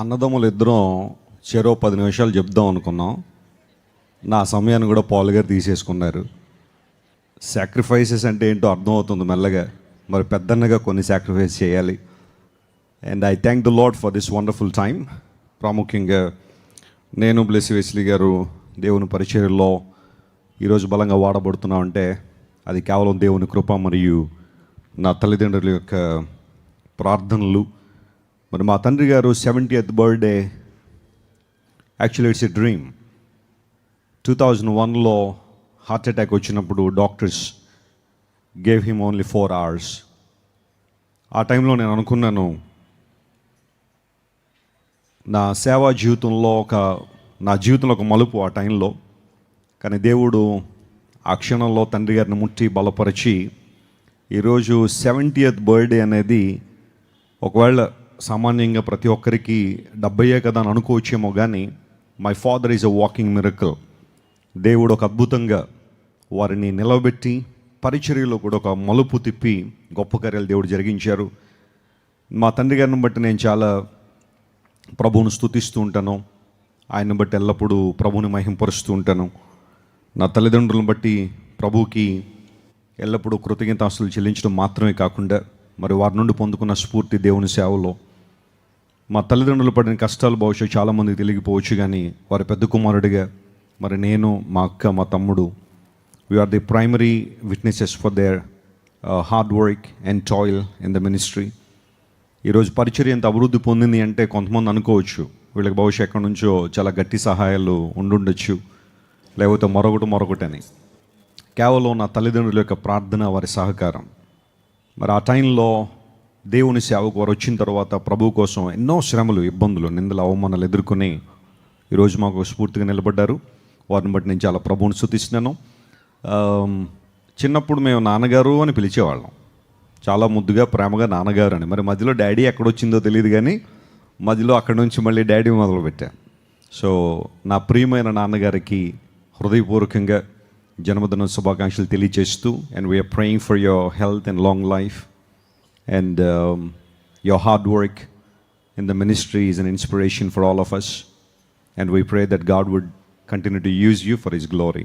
అన్నదమ్ములు ఇద్దరం చెరో 10 నిమిషాలు చెప్దాం అనుకున్నాం. నా సమయాన్ని కూడా పాల్ గారు తీసేసుకున్నారు. సాక్రిఫైసెస్ అంటే ఏంటో అర్థమవుతుంది మెల్లగా. మరి పెద్దన్నగా కొన్ని సాక్రిఫైస్ చేయాలి. And I thank the lord for this wonderful time. ప్రాముఖ్యంగా నేను బ్లెస్సీ వెస్లీ గారు దేవుని పరిచర్యలో ఈరోజు బలంగా వాడబడుతున్నామంటే అది కేవలం దేవుని కృప మరియు నా తల్లిదండ్రుల యొక్క ప్రార్థనలు. మరి మా తండ్రి గారు 70th birthday, actually it's a dream. 2001లో హార్ట్ అటాక్ వచ్చినప్పుడు doctors gave him only 4 hours. ఆ టైంలో నేను అనుకున్నాను, నా సేవా జీవితంలో నా జీవితంలో ఒక మలుపు ఆ టైంలో. కానీ దేవుడు ఆ క్షణంలో తండ్రి గారిని ముట్టి బలపరిచి ఈరోజు 70th బర్త్డే అనేది ఒకవేళ సామాన్యంగా ప్రతి ఒక్కరికి 70 కదా అని అనుకోవచ్చేమో, కానీ my father is a walking miracle. దేవుడు ఒక అద్భుతంగా వారిని నిలబెట్టి పరిచర్యలో కూడా ఒక మలుపు తిప్పి గొప్ప కార్యాలు దేవుడు జరిగించారు. మా తండ్రి గారిని బట్టి నేను చాలా ప్రభువును స్తుతిస్తూ ఉంటాను. ఆయన్ని బట్టి ఎల్లప్పుడూ ప్రభువుని మహింపరుస్తూ ఉంటాను. నా తల్లిదండ్రులను బట్టి ప్రభువుకి ఎల్లప్పుడూ కృతజ్ఞతాస్తులు చెల్లించడం మాత్రమే కాకుండా మరి వారి నుండి పొందుకున్న స్ఫూర్తి దేవుని సేవలో. మా తల్లిదండ్రులు పడిన కష్టాలు బహుశా చాలామందికి తెలియకపోవచ్చు, కానీ వారి పెద్ద కుమారుడిగా మరి నేను, మా అక్క, మా తమ్ముడు, we are the primary witnesses for their hard work and toil in the ministry. ఈరోజు పరిచర్య ఎంత అభివృద్ధి పొందింది అంటే కొంతమంది అనుకోవచ్చు వీళ్ళకి బహుశా ఎక్కడి నుంచో చాలా గట్టి సహాయాలు ఉండుండొచ్చు, లేకపోతే మరొకటి అని. కేవలం నా తల్లిదండ్రుల యొక్క ప్రార్థన, వారి సహకారం. మరి ఆ టైంలో దేవుని సేవకు వారు వచ్చిన తర్వాత ప్రభు కోసం ఎన్నో శ్రమలు, ఇబ్బందులు, నిందలు, అవమానాలు ఎదుర్కొని ఈరోజు మాకు స్ఫూర్తిగా నిలబడ్డారు. వారిని బట్టి నేను చాలా ప్రభువుని స్తుతిస్తున్నాను. చిన్నప్పుడు మేము నాన్నగారు అని పిలిచేవాళ్ళం, చాలా ముద్దుగా ప్రేమగా నాన్నగారు అని. మరి మధ్యలో డాడీ ఎక్కడొచ్చిందో తెలియదు, కానీ మధ్యలో అక్కడి నుంచి మళ్ళీ డాడీ మొదలుపెట్టాను. సో నా ప్రియమైన నాన్నగారికి హృదయపూర్వకంగా జన్మదిన శుభాకాంక్షలు తెలియజేస్తూ, and we are praying for your health and long life. And your hard work in the ministry is an inspiration for all of us. And we pray that God would continue to use you for His glory.